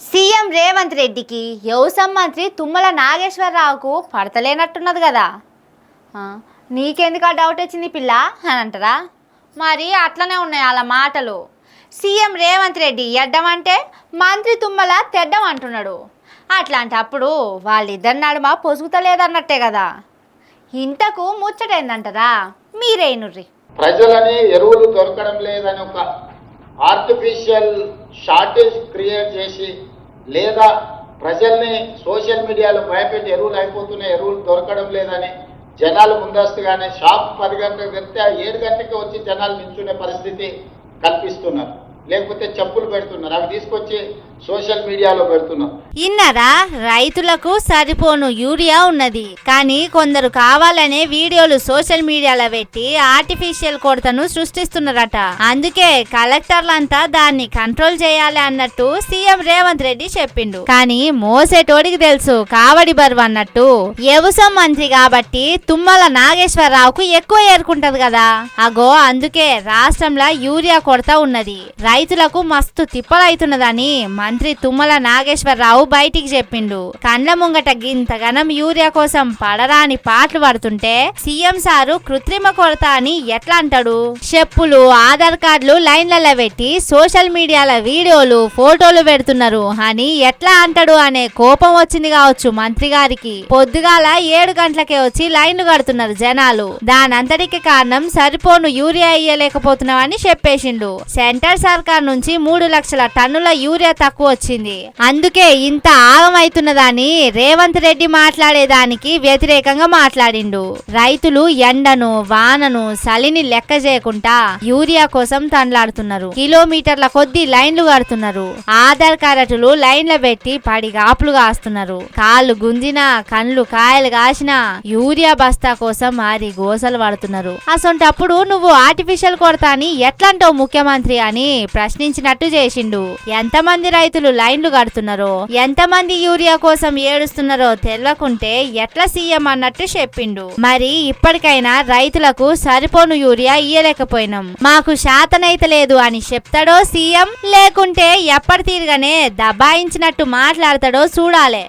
CM Revanth రెడ్డికి వ్యవసాయ మంత్రి తుమ్మల నాగేశ్వరరావుకు పడతలేనట్టున్నది కదా. నీకెందుకు ఆ డౌట్ వచ్చింది పిల్ల అని అంటారా? మరి అట్లనే ఉన్నాయి అలా మాటలు. సీఎం రేవంత్ రెడ్డి ఎడ్డమంటే మంత్రి తుమ్మల తెడ్డం అంటున్నాడు. అట్లాంటప్పుడు వాళ్ళిద్దరి నడుమ పొసుగుతలేదన్నట్టే కదా. ఇంతకు ముచ్చటైందంటారా? మీరేనుర్రి. ప్రజలని ఎరువులు దొరకడం లేదని ఒక ఆర్టిఫిషియల్ షార్టేజ్ క్రియేట్ చేసి లేదా ప్రజల్ని సోషల్ మీడియాలో భయపెట్టి ఎరువులు అయిపోతున్నాయి, ఎరువులు దొరకడం లేదని జనాలు ముందస్తుగానే షాప్ 10 గంటలకు తెరిస్తే 7 గంటలకి వచ్చి జనాలు నిల్చునే పరిస్థితి కల్పిస్తున్నారు. లేకపోతే చెప్పులు పెడుతున్నారు, అవి తీసుకొచ్చి సోషల్ మీడియాలో పెడుతున్నారు. ఇన్నరా రైతులకు సరిపోను యూరియా ఉన్నది, కానీ కొందరు కావాలనే వీడియోలు సోషల్ మీడియాలో పెట్టి ఆర్టిఫిషియల్ కొరతను సృష్టిస్తున్నారట. అందుకే కలెక్టర్లంతా దాన్ని కంట్రోల్ చేయాలి అన్నట్టు సీఎం రేవంత్ రెడ్డి చెప్పిండు. కానీ మోసేటోడికి తెలుసు కావడి బరువు అన్నట్టు. వ్యవసాయ మంత్రి కాబట్టి తుమ్మల నాగేశ్వరరావుకు ఎక్కువ ఏరుకుంటది కదా. అగో అందుకే రాష్ట్రంలో యూరియా కొరత ఉన్నది, రైతులకు మస్తు తిప్పలైతున్నదని మంత్రి తుమ్మల నాగేశ్వరరావు బయటికి చెప్పిండు. కండ్ల ముంగట గింతగనం యూరియా కోసం పడరాని పాటలు పడుతుంటే సీఎం సారు కృత్రిమ కొరత అని ఎట్లా అంటాడు? చెప్పులు, ఆధార్ కార్డులు లైన్లలో పెట్టి సోషల్ మీడియాలో వీడియోలు, ఫోటోలు పెడుతున్నారు అని ఎట్లా అంటాడు అనే కోపం వచ్చింది కావచ్చు మంత్రి గారికి. పొద్దుగాల 7 గంటలకే వచ్చి లైన్లు కడుతున్నారు జనాలు. దానంతటికి కారణం సరిపోను యూరియా ఇయ్యలేకపోతున్నామని చెప్పేసిండు. సెంటర్ సర్కార్ నుంచి 3 లక్షల టన్నుల యూరియా తక్కువ వచ్చింది, అందుకే ఇంత ఆగమైతున్నదని రేవంత్ రెడ్డి మాట్లాడేదానికి వ్యతిరేకంగా మాట్లాడిండు. రైతులు ఎండను, వానను, చలిని లెక్క చేయకుండా యూరియా కోసం తండ్లాడుతున్నారు. కిలోమీటర్ల కొద్ది లైన్లు కడుతున్నారు. ఆధార్ కార్డులు లైన్ల పెట్టి పడిగాపులు కాస్తున్నారు. కాళ్ళు గుంజినా, కండ్లు కాయలు కాసినా యూరియా బస్తా కోసం మారి గోసలు పడుతున్నారు. అసొంటప్పుడు నువ్వు ఆర్టిఫిషియల్ కొరత అని ఎట్లంటావు ముఖ్యమంత్రి అని ప్రశ్నించినట్టు చేసిండు. ఎంతమంది రైతులు లైన్లు కడుతున్నారో, ఎంతమంది యూరియా కోసం ఏడుస్తున్నారో తెలియకుంటే ఎట్లా సీఎం అన్నట్టు చెప్పిండు. మరి ఇప్పటికైనా రైతులకు సరిపోను యూరియా ఇయ్యలేకపోయినాం, మాకు శాతనైతే లేదు అని చెప్తాడో సీఎం, లేకుంటే ఎప్పటి తీరుగానే దబాయించినట్టు మాట్లాడతాడో చూడాలే.